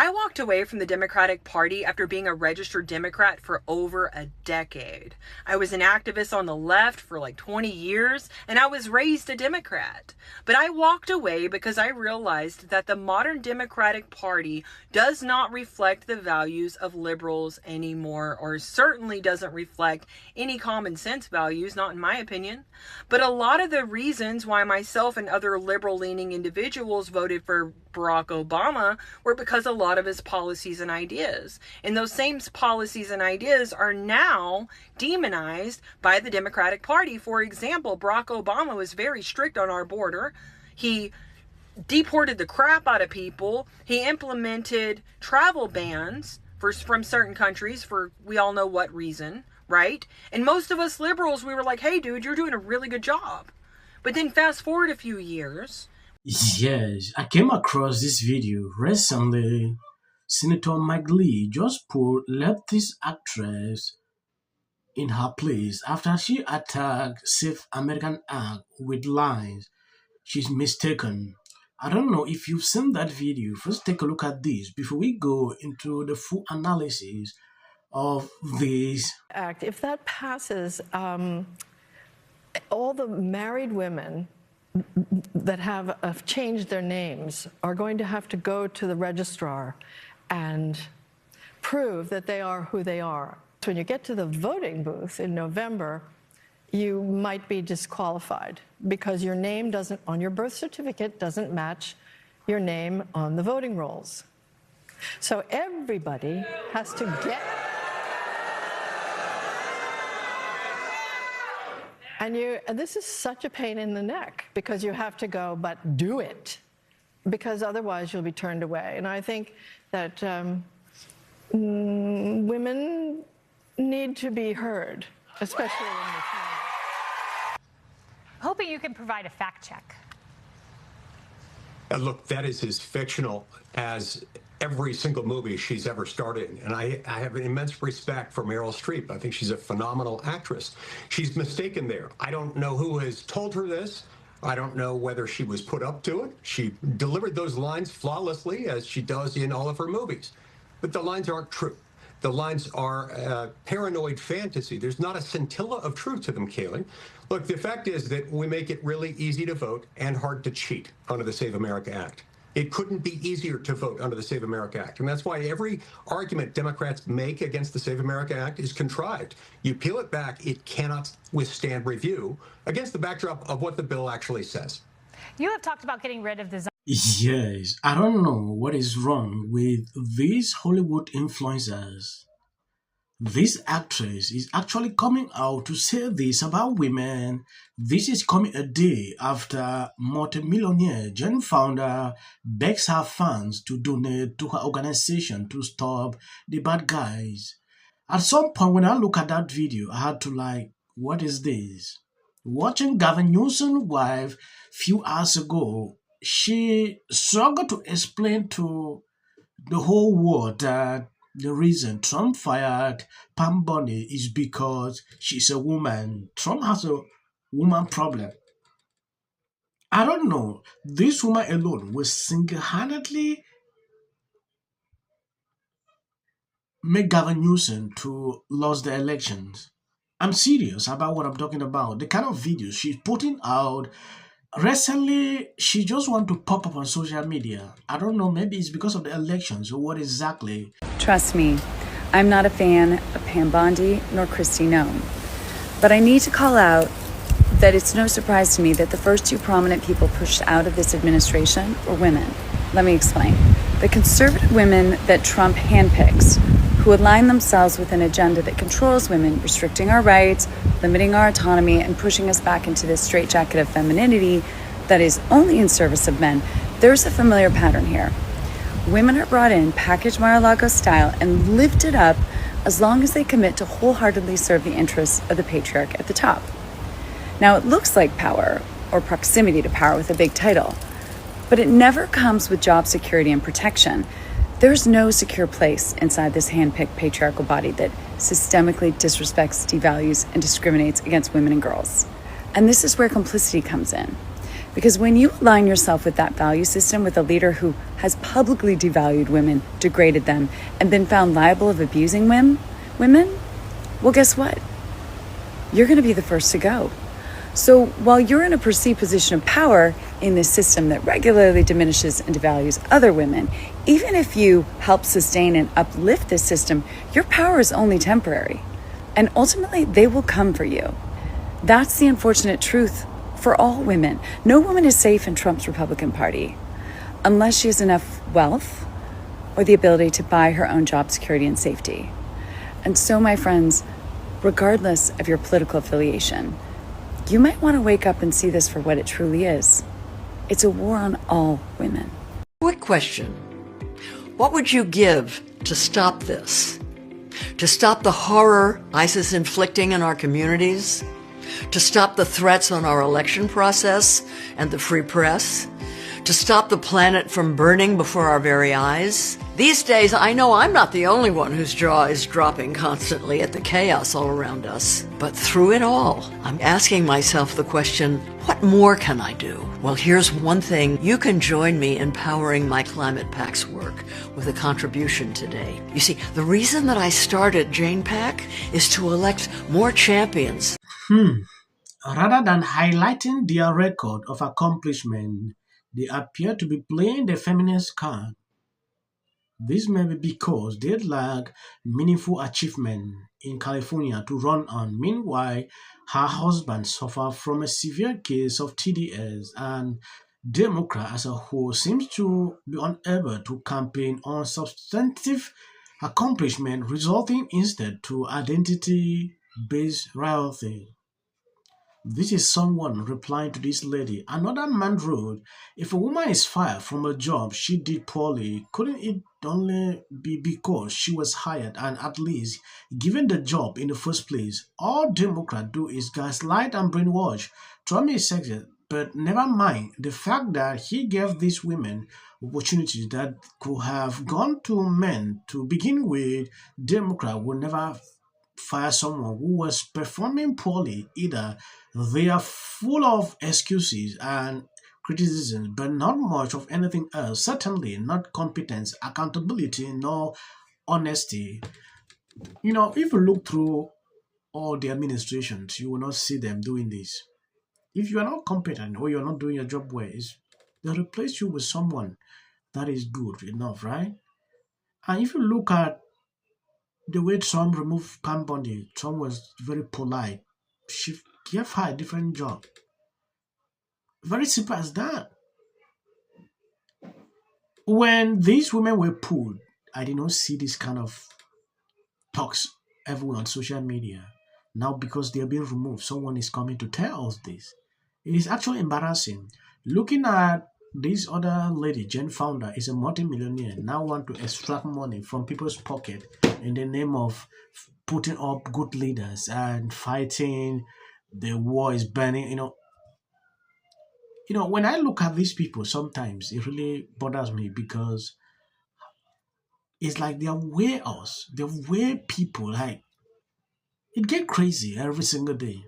I walked away from the Democratic Party after being a registered Democrat for over a decade. I was an activist on the left for like 20 years, and I was raised a Democrat. But I walked away because I realized that the modern Democratic Party does not reflect the values of liberals anymore, or certainly doesn't reflect any common sense values, not in my opinion. But a lot of the reasons why myself and other liberal-leaning individuals voted for Barack Obama were because a lot of his policies and ideas. And those same policies and ideas are now demonized by the Democratic Party. For example, Barack Obama was very strict on our border. He deported the crap out of people. He implemented travel bans from certain countries for we all know what reason, right? And most of us liberals, we were like, hey, dude, you're doing a really good job. But then fast forward a few years. Yes, I came across this video recently. Senator Mike Lee just put leftist actress in her place after she attacked Safe American Act with lies. She's mistaken. I don't know if you've seen that video. First, take a look at this before we go into the full analysis of this act. If that passes, all the married women that have changed their names are going to have to go to the registrar and prove that they are who they are. When you get to the voting booth in November, you might be disqualified because your name doesn't, on your birth certificate, doesn't match your name on the voting rolls. So everybody has to get... And this is such a pain in the neck because you have to go, but do it, because otherwise you'll be turned away. And I think that women need to be heard, especially in this time. Hoping you can provide a fact check. Look, that is as fictional as every single movie she's ever starred in. And I have an immense respect for Meryl Streep. I think she's a phenomenal actress. She's mistaken there. I don't know who has told her this. I don't know whether she was put up to it. She delivered those lines flawlessly, as she does in all of her movies. But the lines aren't true. The lines are paranoid fantasy. There's not a scintilla of truth to them, Kaylee. Look, the fact is that we make it really easy to vote and hard to cheat under the Save America Act. It couldn't be easier to vote under the Save America Act. And that's why every argument Democrats make against the Save America Act is contrived. You peel it back, it cannot withstand review against the backdrop of what the bill actually says. You have talked about getting rid of the... Yes, I don't know what is wrong with these Hollywood influencers. This actress is actually coming out to say this about women. This is coming a day after multimillionaire Jen Fonda begs her fans to donate to her organization to stop the bad guys. At some point when I look at that video, I had to like, what is this? Watching Gavin Newsom's wife few hours ago, she struggled to explain to the whole world that the reason Trump fired Pam Bondi is because she's a woman. Trump has a woman problem. I don't know. This woman alone will single-handedly make Gavin Newsom to lose the elections. I'm serious about what I'm talking about. The kind of videos she's putting out. Recently, she just want to pop up on social media. I don't know, maybe it's because of the elections or what exactly. Trust me, I'm not a fan of Pam Bondi nor Kristi Noem. But I need to call out that it's no surprise to me that the first two prominent people pushed out of this administration were women. Let me explain. The conservative women that Trump handpicks, who align themselves with an agenda that controls women, restricting our rights, limiting our autonomy, and pushing us back into this straitjacket of femininity that is only in service of men. There's a familiar pattern here. Women are brought in, packaged Mar-a-Lago style, and lifted up as long as they commit to wholeheartedly serve the interests of the patriarch at the top. Now, it looks like power, or proximity to power with a big title, but it never comes with job security and protection. There's no secure place inside this hand-picked patriarchal body that systemically disrespects, devalues, and discriminates against women and girls. And this is where complicity comes in. Because when you align yourself with that value system, with a leader who has publicly devalued women, degraded them, and been found liable of abusing women, well, guess what? You're going to be the first to go. So while you're in a perceived position of power in this system that regularly diminishes and devalues other women, even if you help sustain and uplift this system, your power is only temporary. And ultimately, they will come for you. That's the unfortunate truth for all women. No woman is safe in Trump's Republican Party unless she has enough wealth or the ability to buy her own job security and safety. And so, my friends, regardless of your political affiliation, you might want to wake up and see this for what it truly is. It's a war on all women. Quick question. What would you give to stop this? To stop the horror ISIS inflicting in our communities? To stop the threats on our election process and the free press? To stop the planet from burning before our very eyes? These days, I know I'm not the only one whose jaw is dropping constantly at the chaos all around us. But through it all, I'm asking myself the question, what more can I do? Well, here's one thing. You can join me in powering my Climate PAC's work with a contribution today. You see, the reason that I started Jane PAC is to elect more champions. Rather than highlighting their record of accomplishment, they appear to be playing the feminist card. This may be because they lack meaningful achievement in California to run on. Meanwhile, her husband suffered from a severe case of TDS, and Democrats as a whole seems to be unable to campaign on substantive accomplishment, resulting instead to identity-based rioting. This is someone replying to this lady. Another man wrote, if a woman is fired from a job she did poorly, couldn't it only be because she was hired and at least given the job in the first place? All Democrats do is gaslight and brainwash. Trump is sexist, but never mind the fact that he gave these women opportunities that could have gone to men to begin with. Democrats will never fire someone who was performing poorly either. They are full of excuses and criticisms, but not much of anything else. Certainly not competence, accountability, nor honesty. If you look through all the administrations, you will not see them doing this. If you are not competent or you're not doing your job well, they'll replace you with someone that is good enough, right? And if you look at the way Trump removed Pam Bondi, Trump was very polite. She gave her a different job. Very simple as that. When these women were pulled, I did not see this kind of talks everywhere on social media. Now, because they are being removed, someone is coming to tell us this. It is actually embarrassing. Looking at this other lady, Jane Fonda, is a multimillionaire, now want to extract money from people's pocket in the name of putting up good leaders and fighting the war is burning. When I look at these people, sometimes it really bothers me because it's like they're way us. They're way people. Like, it get crazy every single day.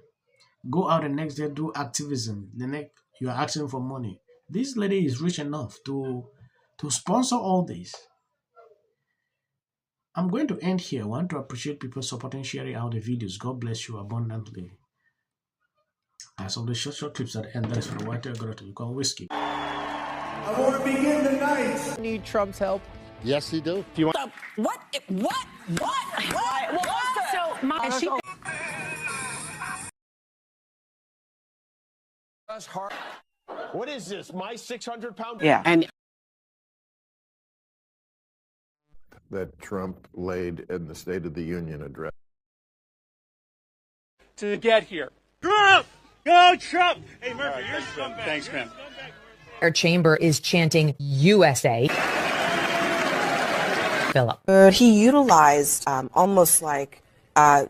Go out the next day, do activism. The next, you are asking for money. This lady is rich enough to sponsor all this. I'm going to end here. I want to appreciate people supporting, sharing out the videos. God bless you abundantly. As of the short clips at the end, that is for the white girl. You call whiskey. I want to begin tonight. Need Trump's help? Yes, you do. Do you want? What? Well, also, What is this? My 600-pound? Yeah. And that Trump laid in the State of the Union address. To get here. Trump! Go Trump! Hey, Murphy, you're scumbag. Thanks, man. our chamber is chanting USA. Philip. He utilized almost like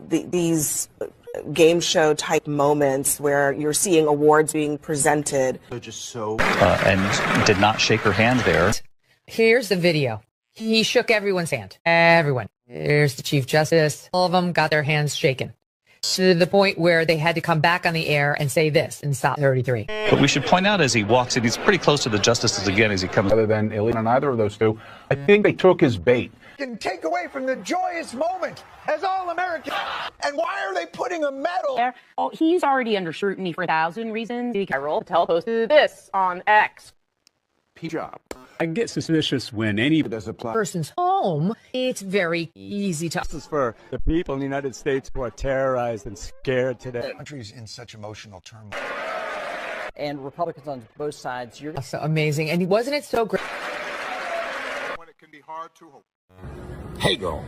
these game show type moments where you're seeing awards being presented. Just so and did not shake her hand there. Here's the video. He shook everyone's hand. Everyone. Here's the Chief Justice. All of them got their hands shaken. to the point where they had to come back on the air and say this in Stop 33. But we should point out as he walks in, he's pretty close to the justices again as he comes. Other than illegal on either of those two, I think they took his bait. Can take away from the joyous moment as all Americans. And why are they putting a medal? Oh, he's already under scrutiny for 1,000 reasons. Meryl posted this on X. Job. I get suspicious when any person's home, it's very easy to. This is for the people in the United States who are terrorized and scared today. The country's in such emotional turmoil. And Republicans on both sides. You're so amazing. And wasn't it so great? When it can be hard to hope. Hey, girl.